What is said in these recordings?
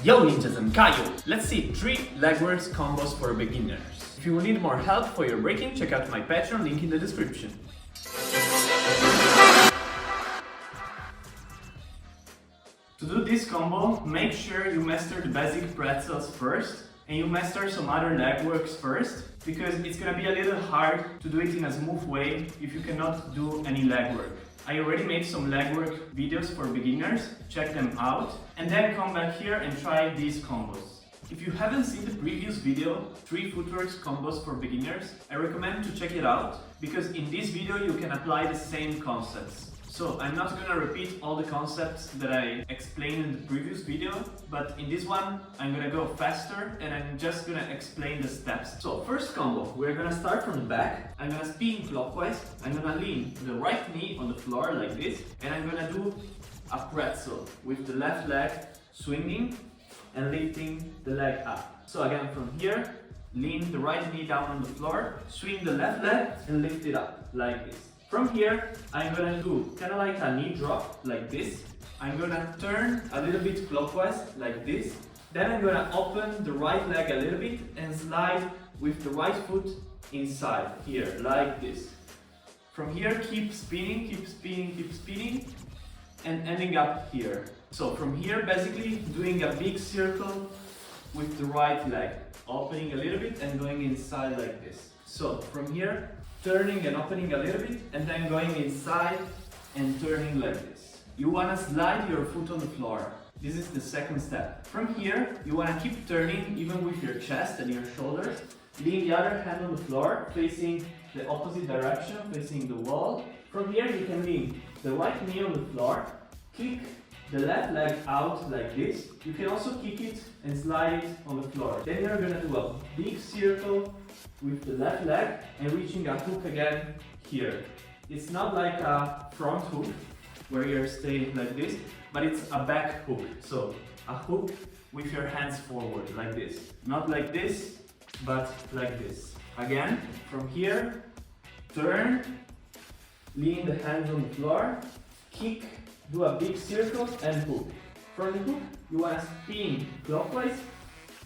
Yo ninjas and Kaio! Let's see 3 legworks combos for beginners. If you need more help for your breaking, check out my Patreon, link in the description. To do this combo, make sure you master the basic pretzels first and you master some other legworks first, because it's gonna be a little hard to do it in a smooth way if you cannot do any legwork. I already made some legwork videos for beginners, check them out, and then come back here and try these combos. If you haven't seen the previous video, 3 footworks combos for beginners, I recommend to check it out, because in this video you can apply the same concepts. So I'm not gonna repeat all the concepts that I explained in the previous video, but in this one I'm gonna go faster and I'm just gonna explain the steps. So first combo, we're gonna start from the back. I'm gonna spin clockwise, I'm gonna lean the right knee on the floor like this, and I'm gonna do a pretzel with the left leg swinging and lifting the leg up. So again from here, lean the right knee down on the floor, swing the left leg and lift it up like this. From here, I'm gonna do kind of like a knee drop, like this. I'm gonna turn a little bit clockwise, like this. Then I'm gonna open the right leg a little bit and slide with the right foot inside, here, like this. From here, keep spinning, keep spinning, keep spinning, and ending up here. So from here, basically doing a big circle with the right leg, opening a little bit and going inside like this. So from here, turning and opening a little bit, and then going inside and turning like this. You wanna slide your foot on the floor. This is the second step. From here, you wanna keep turning even with your chest and your shoulders. Lean the other hand on the floor, facing the opposite direction, facing the wall. From here, you can lean the right knee on the floor, kick the left leg out like this. You can also kick it and slide it on the floor. Then you're gonna do a big circle with the left leg and reaching a hook again here. It's not like a front hook where you're staying like this, but it's a back hook. So a hook with your hands forward like this. Not like this, but like this. Again, from here, turn, lean the hands on the floor, kick, do a big circle and hook. From the hook, you want to spin clockwise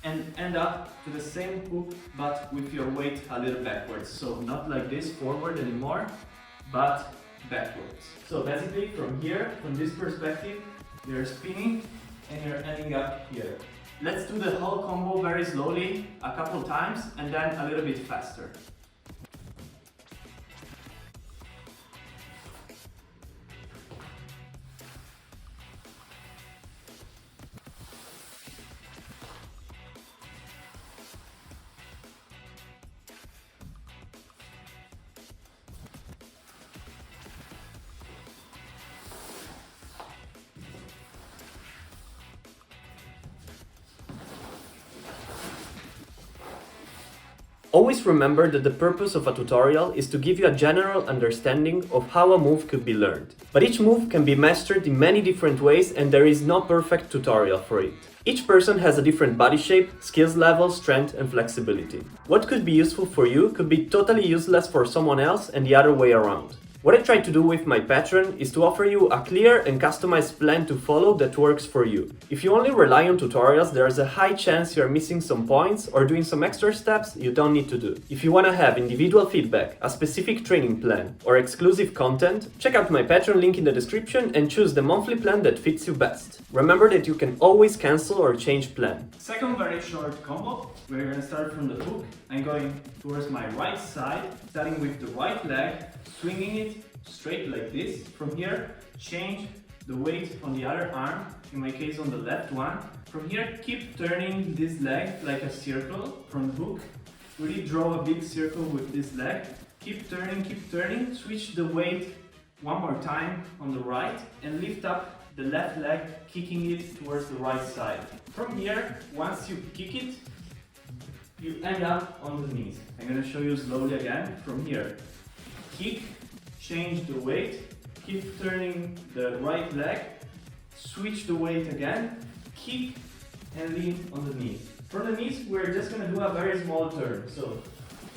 and end up to the same hook, but with your weight a little backwards. So not like this forward anymore, but backwards. So basically from here, from this perspective, you're spinning and you're ending up here. Let's do the whole combo very slowly, a couple times, and then a little bit faster. Always remember that the purpose of a tutorial is to give you a general understanding of how a move could be learned. But each move can be mastered in many different ways and there is no perfect tutorial for it. Each person has a different body shape, skills level, strength and flexibility. What could be useful for you could be totally useless for someone else and the other way around. What I try to do with my Patreon is to offer you a clear and customized plan to follow that works for you. If you only rely on tutorials, there is a high chance you are missing some points or doing some extra steps you don't need to do. If you want to have individual feedback, a specific training plan, or exclusive content, check out my Patreon link in the description and choose the monthly plan that fits you best. Remember that you can always cancel or change plan. Second very short combo, we're going to start from the hook. I'm going towards my right side, starting with the right leg, swinging it straight like this. From here, change the weight on the other arm, in my case on the left one. From here, keep turning this leg like a circle from the hook. Really draw a big circle with this leg. Keep turning, switch the weight one more time on the right and lift up the left leg, kicking it towards the right side. From here, once you kick it, you end up on the knees. I'm going to show you slowly again. From here, kick, change the weight, keep turning the right leg, switch the weight again, kick and lean on the knees. From the knees, we're just going to do a very small turn. So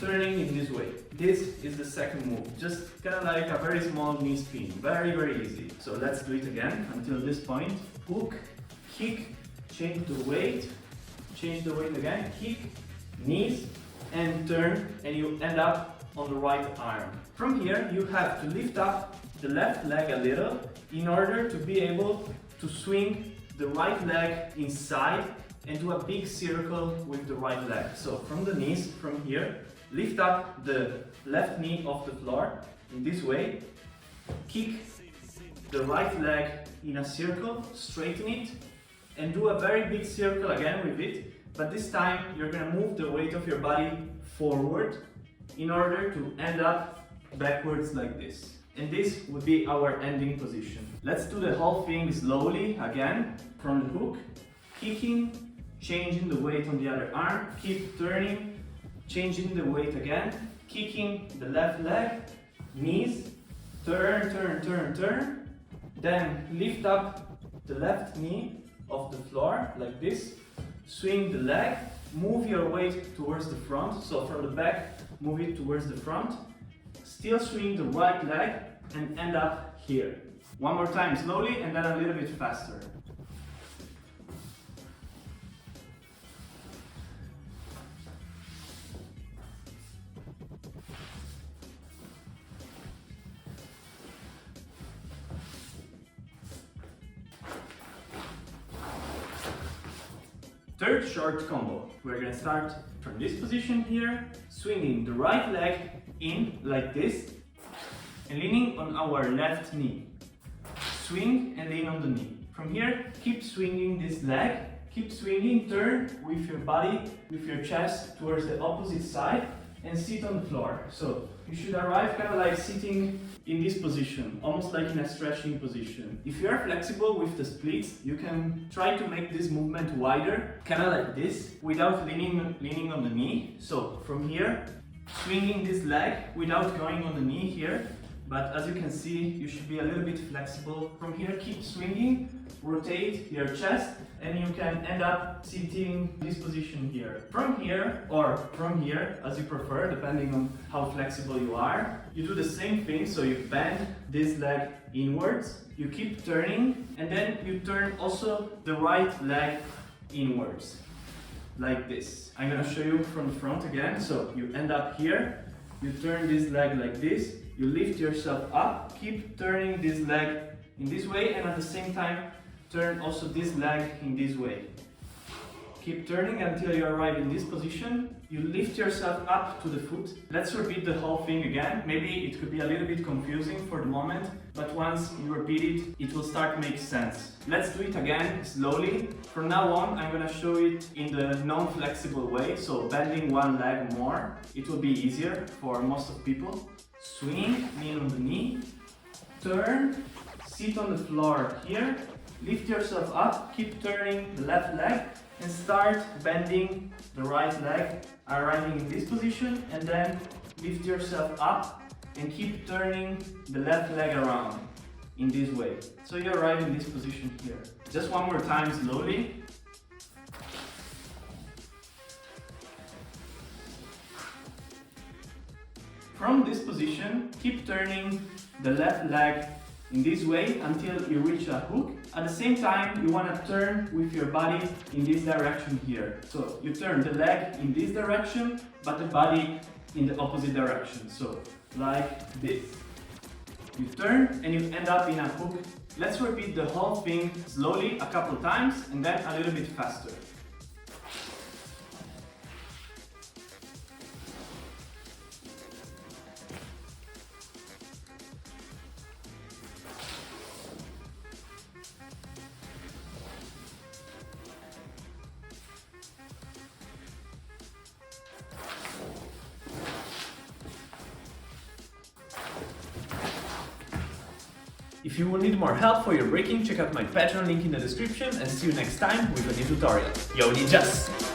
turning in this way. This is the second move. Just kind of like a very small knee spin. Very, very easy. So let's do it again until this point. Hook, kick, change the weight again, kick, knees, and turn, and you end up on the right arm. From here, you have to lift up the left leg a little in order to be able to swing the right leg inside and do a big circle with the right leg. So from the knees, from here, lift up the left knee off the floor in this way, kick the right leg in a circle, straighten it, and do a very big circle again with it, but this time you're gonna move the weight of your body forward in order to end up backwards like this. And this would be our ending position. Let's do the whole thing slowly again, from the hook, kicking, changing the weight on the other arm, keep turning, changing the weight again, kicking the left leg, knees, turn, turn, turn, turn, then lift up the left knee off the floor like this, swing the leg, move your weight towards the front, so from the back, move it towards the front, still swing the right leg and end up here. One more time slowly and then a little bit faster. Third short combo. We're gonna start from this position here, swinging the right leg in like this and leaning on our left knee. Swing and lean on the knee. From here, keep swinging this leg, keep swinging, turn with your body, with your chest towards the opposite side and sit on the floor. So you should arrive kind of like sitting in this position, almost like in a stretching position. If you are flexible with the splits, you can try to make this movement wider, kind of like this, without leaning on the knee. So from here, swinging this leg without going on the knee here, but as you can see, you should be a little bit flexible. From here, keep swinging, rotate your chest, and you can end up sitting this position here. From here, or from here, as you prefer, depending on how flexible you are, you do the same thing, so you bend this leg inwards, you keep turning, and then you turn also the right leg inwards, like this. I'm gonna show you from the front again. So you end up here, you turn this leg like this, you lift yourself up, keep turning this leg in this way, and at the same time, turn also this leg in this way. Keep turning until you arrive in this position. You lift yourself up to the foot. Let's repeat the whole thing again. Maybe it could be a little bit confusing for the moment, but once you repeat it, it will start to make sense. Let's do it again, slowly. From now on, I'm gonna show it in the non-flexible way, so bending one leg more. It will be easier for most of people. Swing, lean on the knee, turn, sit on the floor here, lift yourself up, keep turning the left leg, and start bending the right leg, arriving in this position, and then lift yourself up and keep turning the left leg around in this way. So you arrive in this position here. Just one more time slowly. From this position, keep turning the left leg in this way until you reach a hook. At the same time, you want to turn with your body in this direction here. So you turn the leg in this direction, but the body in the opposite direction. So like this. You turn and you end up in a hook. Let's repeat the whole thing slowly a couple times and then a little bit faster. If you will need more help for your breaking, check out my Patreon link in the description and see you next time with a new tutorial. Yo ninjas!